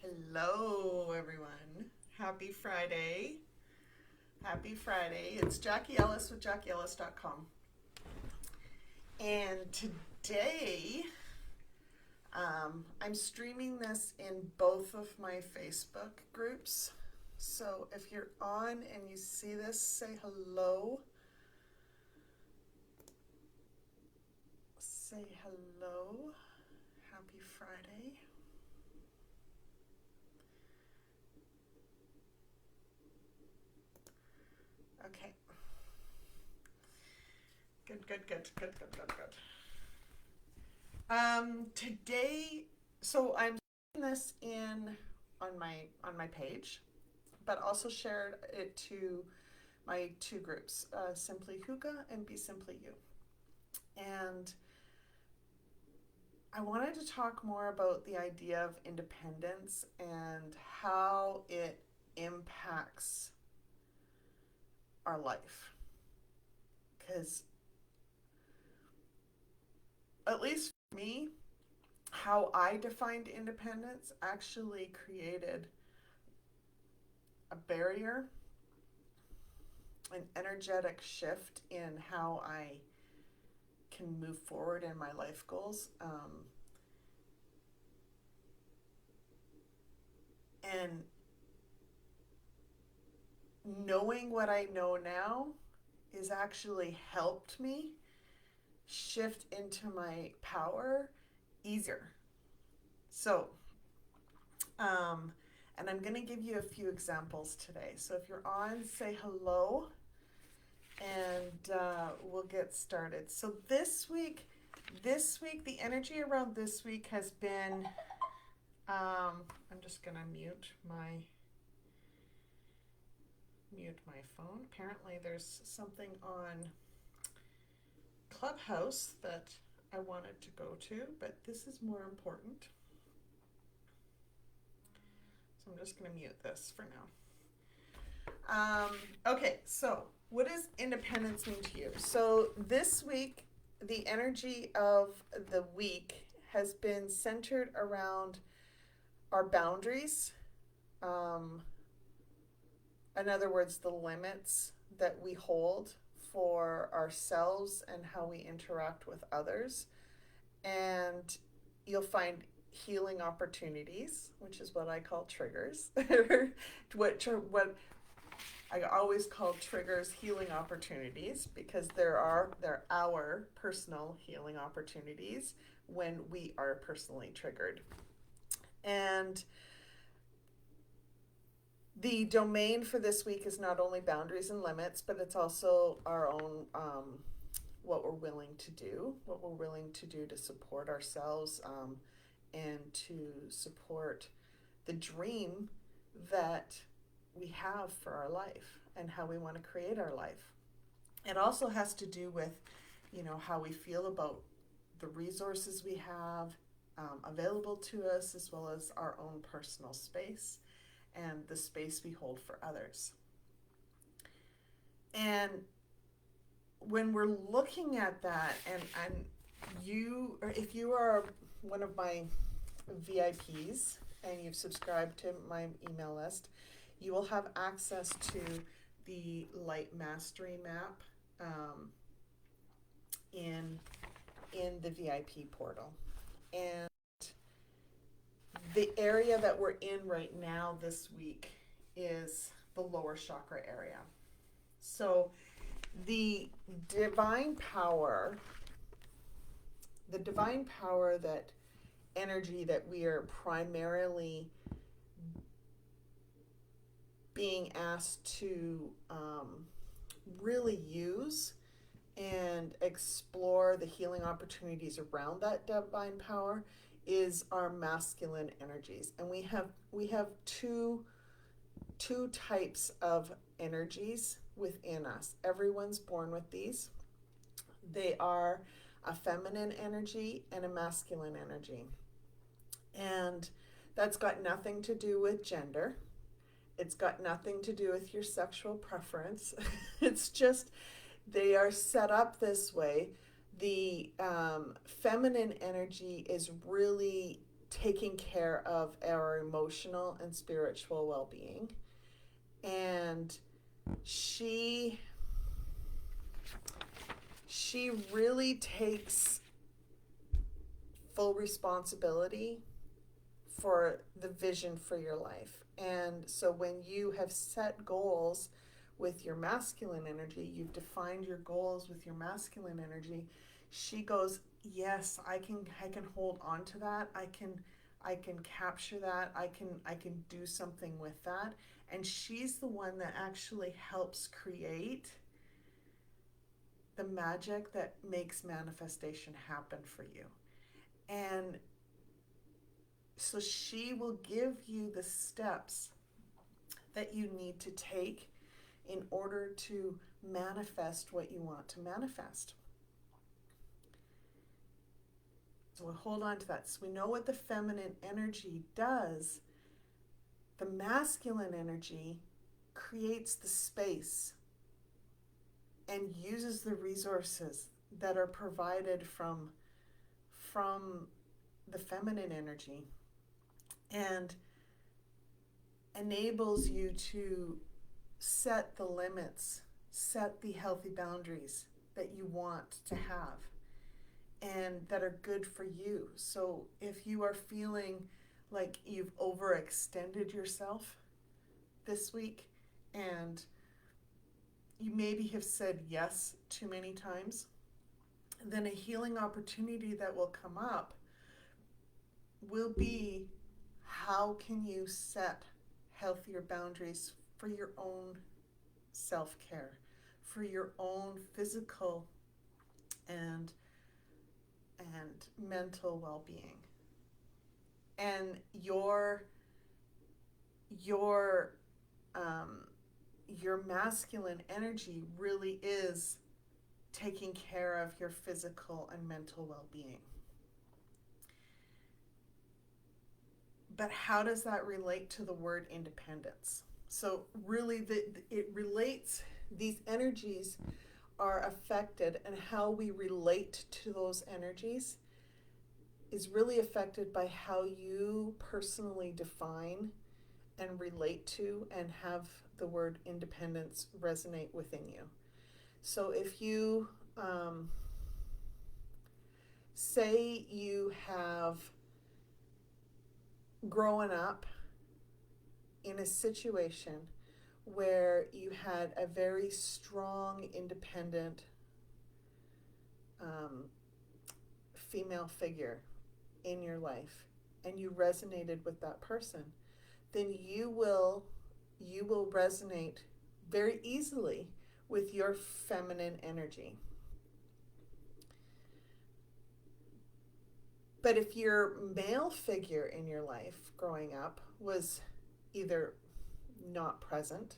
Hello, everyone. Happy Friday. Happy Friday. It's Jackie Ellis with JackieEllis.com. And today, I'm streaming this in both of my Facebook groups. So if you're on and you see this, say hello. Say hello. Happy Friday. Okay. Good. Today, so I'm doing this on my page, but also shared it to my two groups, Simply Hookah and Be Simply You. And I wanted to talk more about the idea of independence and how it impacts our life. Because, at least for me, how I defined independence actually created a barrier, an energetic shift in how I can move forward in my life goals. And knowing what I know now is actually helped me shift into my power easier. So, and I'm going to give you a few examples today. So if you're on, say hello, and we'll get started. So the energy around this week has been. I'm just going to mute my phone. Apparently, there's something on Clubhouse that I wanted to go to, but this is more important. So I'm just going to mute this for now. Okay, so what does independence mean to you? So this week, the energy of the week has been centered around our boundaries. In other words, the limits that we hold for ourselves and how we interact with others. And you'll find healing opportunities, which is what I call triggers. what I always call triggers healing opportunities, because they're our personal healing opportunities when we are personally triggered. And the domain for this week is not only boundaries and limits, but it's also our own, what we're willing to do, to support ourselves, and to support the dream that we have for our life and how we want to create our life. It also has to do with, how we feel about the resources we have available to us, as well as our own personal space and the space we hold for others. And when we're looking at that, and you, or if you are one of my VIPs and you've subscribed to my email list, you will have access to the Light Mastery map in the VIP portal. And the area that we're in right now this week is the lower chakra area. So the divine power that energy that we are primarily being asked to really use and explore the healing opportunities around that divine power is our masculine energies. And we have two types of energies within us. Everyone's born with these. They are a feminine energy and a masculine energy. And that's got nothing to do with gender. It's got nothing to do with your sexual preference. It's just they are set up this way. The feminine energy is really taking care of our emotional and spiritual well-being. And she really takes full responsibility for the vision for your life. And so when you have set goals with your masculine energy, you've defined your goals with your masculine energy, she goes, yes, I can hold on to that. I can capture that. I can do something with that. And she's the one that actually helps create the magic that makes manifestation happen for you. And so she will give you the steps that you need to take in order to manifest what you want to manifest. So we'll hold on to that. So we know what the feminine energy does. The masculine energy creates the space and uses the resources that are provided from the feminine energy and enables you to set the limits, set the healthy boundaries that you want to have and that are good for you. So if you are feeling like you've overextended yourself this week and you maybe have said yes too many times, then a healing opportunity that will come up will be, how can you set healthier boundaries for your own self-care, for your own physical and mental well-being. And your masculine energy really is taking care of your physical and mental well-being. But how does that relate to the word independence? So really it relates, these energies are affected, and how we relate to those energies is really affected by how you personally define and relate to and have the word independence resonate within you. So if you say you have grown up in a situation where you had a very strong, independent female figure in your life, and you resonated with that person, then you will resonate very easily with your feminine energy. But if your male figure in your life growing up was either not present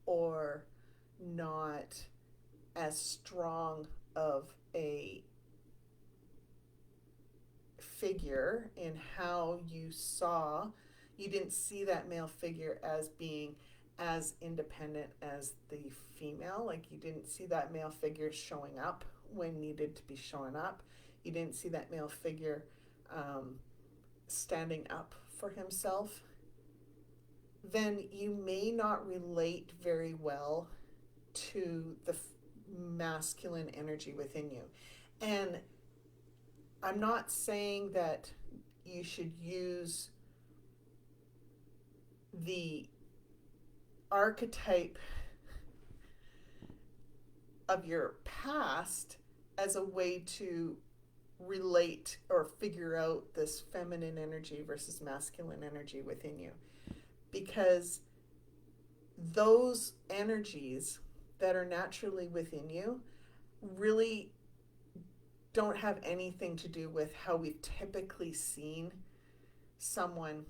or not as strong of a figure in how you didn't see that male figure as being as independent as the female. Like, you didn't see that male figure showing up when needed to be showing up. You didn't see that male figure standing up for himself. Then you may not relate very well to the masculine energy within you. And I'm not saying that you should use the archetype of your past as a way to relate or figure out this feminine energy versus masculine energy within you, because those energies that are naturally within you really don't have anything to do with how we've typically seen someone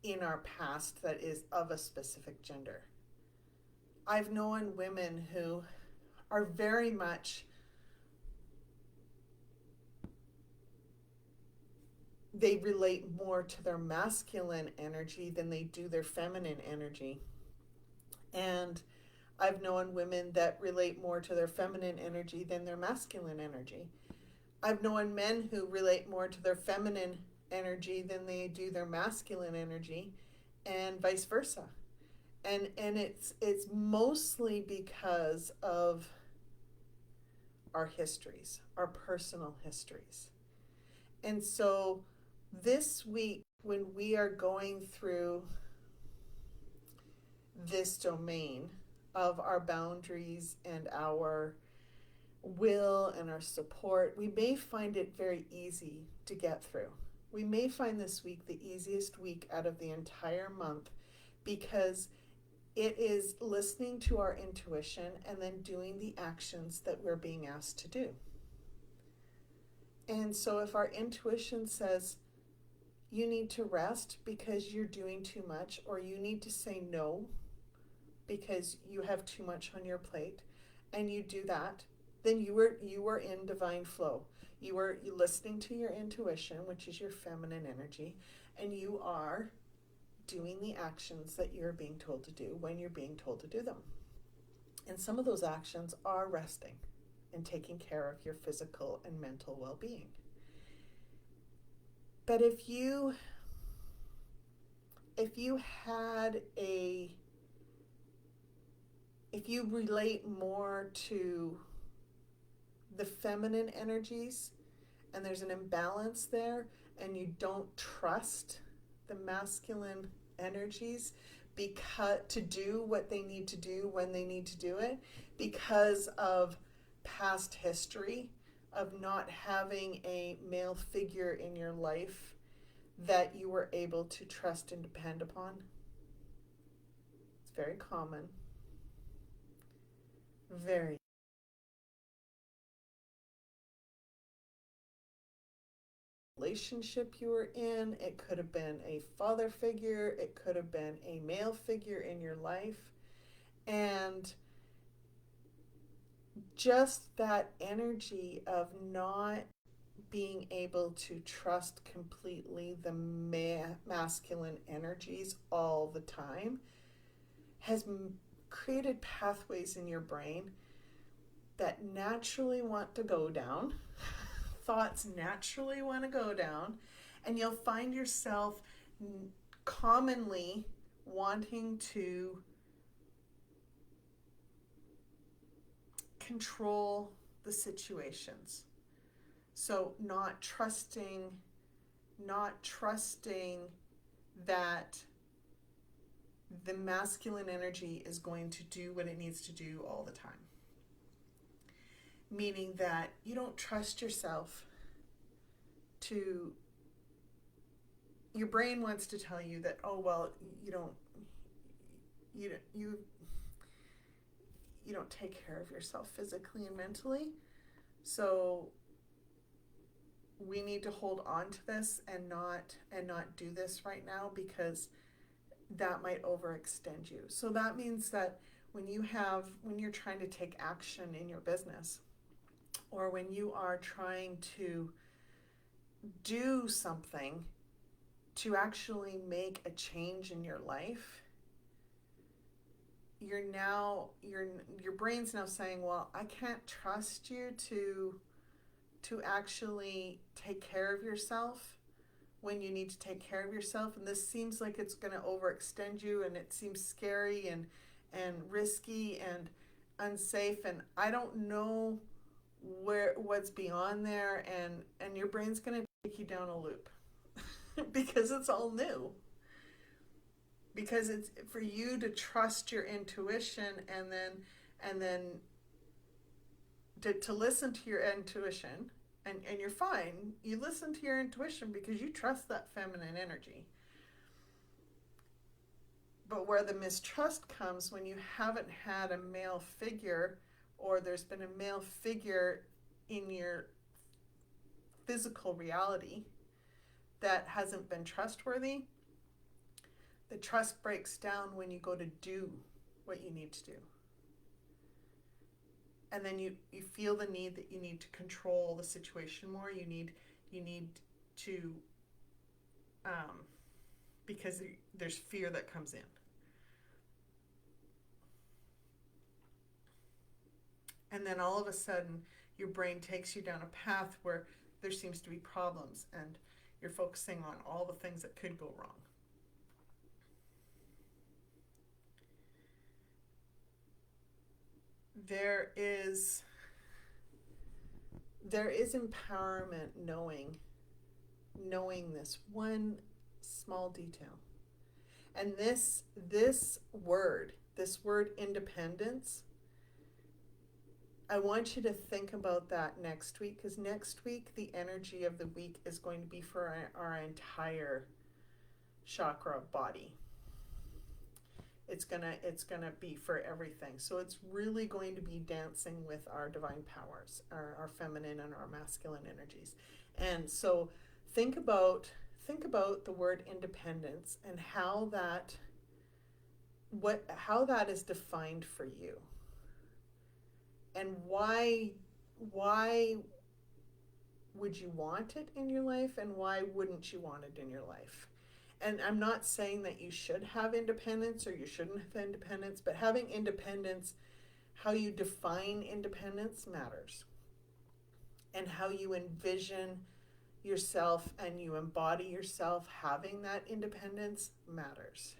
in our past that is of a specific gender. I've known women who are very much, they relate more to their masculine energy than they do their feminine energy. And I've known women that relate more to their feminine energy than their masculine energy. I've known men who relate more to their feminine energy than they do their masculine energy, and vice versa. And it's mostly because of our histories, our personal histories. And so this week, when we are going through this domain of our boundaries and our will and our support, we may find it very easy to get through. We may find this week the easiest week out of the entire month because it is listening to our intuition and then doing the actions that we're being asked to do. And so if our intuition says, you need to rest because you're doing too much, or you need to say no because you have too much on your plate, and you do that, then you were in divine flow. You listening to your intuition, which is your feminine energy, and you are doing the actions that you're being told to do when you're being told to do them. And some of those actions are resting and taking care of your physical and mental well-being. But if you relate more to the feminine energies and there's an imbalance there, and you don't trust the masculine energies to do what they need to do when they need to do it, because of past history of not having a male figure in your life that you were able to trust and depend upon. It's very common. Very. Relationship you were in, it could have been a father figure, it could have been a male figure in your life, and just that energy of not being able to trust completely the masculine energies all the time has created pathways in your brain that naturally want to go down. Thoughts naturally want to go down, and you'll find yourself commonly wanting to control the situations. So not trusting that the masculine energy is going to do what it needs to do all the time. Meaning that you don't trust yourself to, your brain wants to tell you that, oh, well, you don't take care of yourself physically and mentally, so we need to hold on to this and not do this right now because that might overextend you. So that means that when you're trying to take action in your business, or when you are trying to do something to actually make a change in your life, your brain's now saying, well, I can't trust you to actually take care of yourself when you need to take care of yourself, and this seems like it's going to overextend you, and it seems scary and risky and unsafe, and I don't know what's beyond there, and your brain's going to take you down a loop because it's all new, because it's for you to trust your intuition and then to listen to your intuition, and you're fine. You listen to your intuition because you trust that feminine energy. But where the mistrust comes when you haven't had a male figure, or there's been a male figure in your physical reality that hasn't been trustworthy, the trust breaks down when you go to do what you need to do. And then you feel the need that you need to control the situation more. You need to, because there's fear that comes in. And then all of a sudden your brain takes you down a path where there seems to be problems and you're focusing on all the things that could go wrong. There is empowerment knowing this one small detail. And this word independence, I want you to think about that next week, because next week the energy of the week is going to be for our entire chakra body. It's gonna be for everything. So it's really going to be dancing with our divine powers, our feminine and our masculine energies. And so think about the word independence and how that is defined for you. And why would you want it in your life, and why wouldn't you want it in your life? And I'm not saying that you should have independence or you shouldn't have independence, but having independence, how you define independence matters. And how you envision yourself and you embody yourself having that independence matters.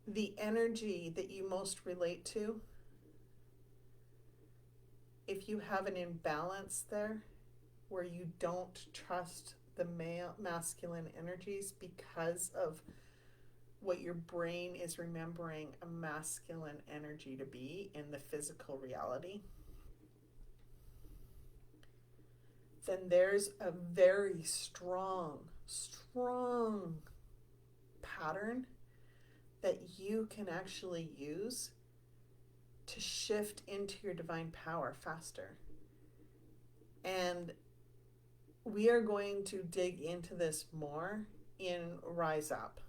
The energy that you most relate to, if you have an imbalance there, where you don't trust the masculine energies because of what your brain is remembering a masculine energy to be in the physical reality, then there's a very strong pattern that you can actually use to shift into your divine power faster. And we are going to dig into this more in Rise Up.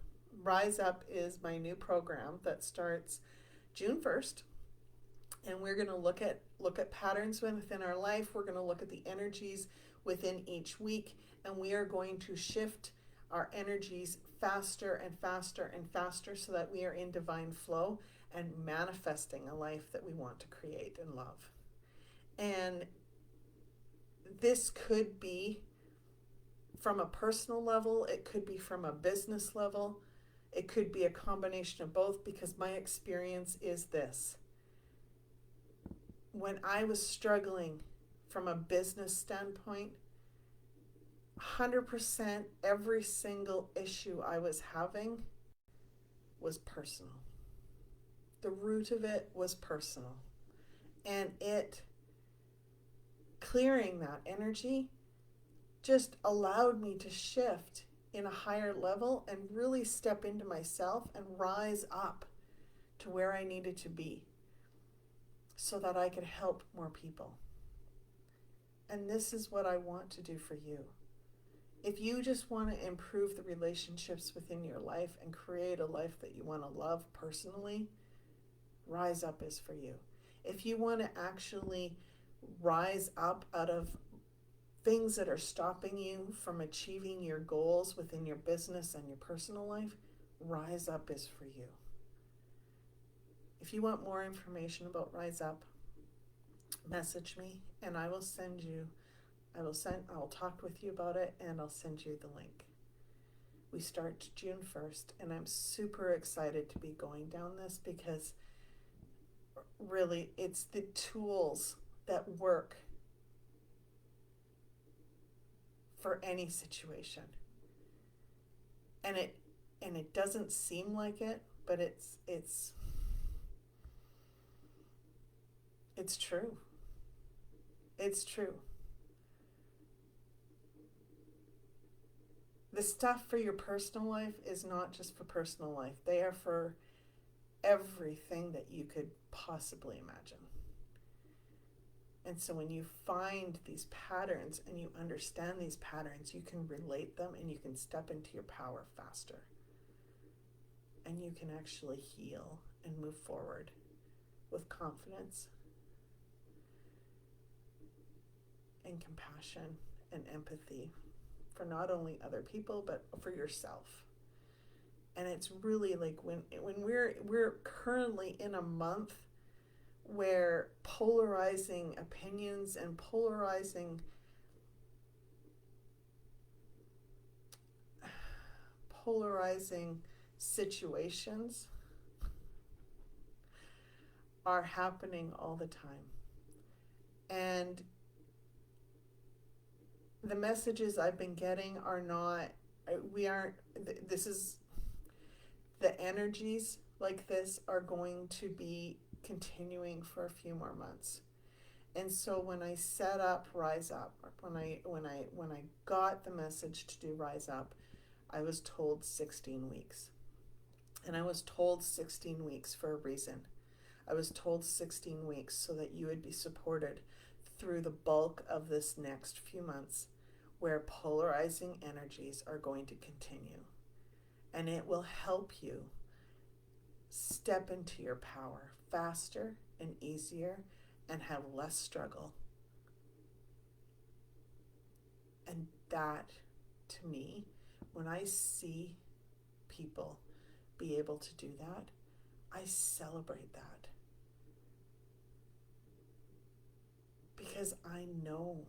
Rise Up is my new program that starts June 1st. And we're going to look at patterns within our life. We're going to look at the energies within each week. And we are going to shift our energies faster and faster and faster so that we are in divine flow and manifesting a life that we want to create and love. And this could be from a personal level, it could be from a business level, it could be a combination of both, because my experience is this. When I was struggling from a business standpoint, 100% every single issue I was having was personal. The root of it was personal. And clearing that energy just allowed me to shift in a higher level and really step into myself and rise up to where I needed to be so that I could help more people. And this is what I want to do for you. If you just want to improve the relationships within your life and create a life that you want to love personally, Rise Up is for you. If you want to actually rise up out of things that are stopping you from achieving your goals within your business and your personal life, Rise Up is for you. If you want more information about Rise Up, message me and I will talk with you about it and I'll send you the link. We start June 1st and I'm super excited to be going down this, because really it's the tools that work for any situation. And it doesn't seem like it, but it's true. It's true. The stuff for your personal life is not just for personal life. They are for everything that you could possibly imagine. And so when you find these patterns and you understand these patterns, you can relate them and you can step into your power faster. And you can actually heal and move forward with confidence and compassion and empathy for not only other people, but for yourself. And it's really like when we're currently in a month where polarizing opinions and polarizing situations are happening all the time. And the messages I've been getting are not, we aren't, this is, the energies like this are going to be continuing for a few more months. And so when I set up Rise Up, when I got the message to do Rise Up, I was told 16 weeks. And I was told 16 weeks for a reason. I was told 16 weeks so that you would be supported through the bulk of this next few months where polarizing energies are going to continue. And it will help you step into your power faster and easier and have less struggle. And that, to me, when I see people be able to do that, I celebrate that. Because I know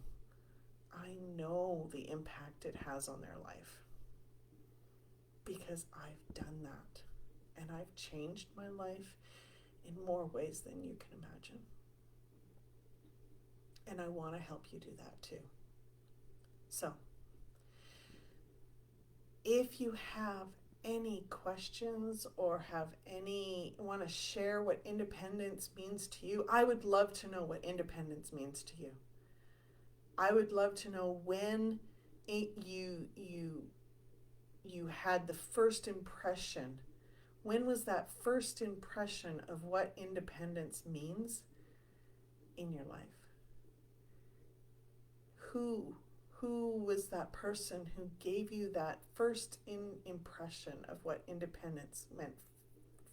the impact it has on their life. Because I've done that. And I've changed my life in more ways than you can imagine. And I want to help you do that too. So, if you have any questions or want to share what independence means to you, I would love to know what independence means to you. I would love to know when you had the first impression. When was that first impression of what independence means in your life? Who was that person who gave you that first impression of what independence meant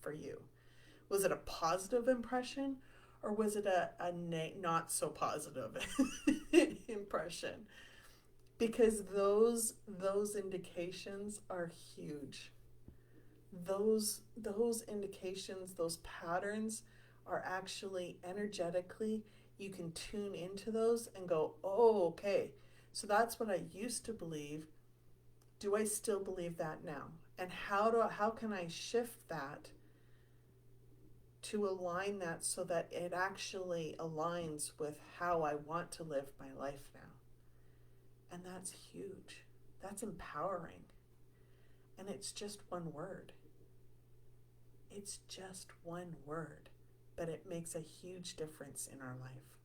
for you? Was it a positive impression, or was it a not so positive impression? Because those indications are huge. Those indications, those patterns are actually energetically, you can tune into those and go, oh, okay, so that's what I used to believe. Do I still believe that now? And how can I shift that to align that so that it actually aligns with how I want to live my life now? And that's huge. That's empowering. And it's just one word. It's just one word, but it makes a huge difference in our life.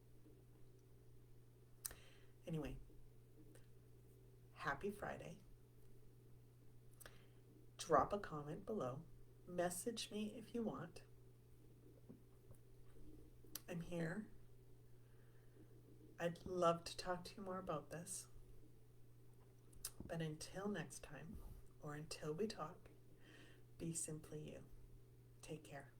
Anyway, happy Friday. Drop a comment below. Message me if you want. I'm here. I'd love to talk to you more about this. But until next time, or until we talk, be simply you. Take care.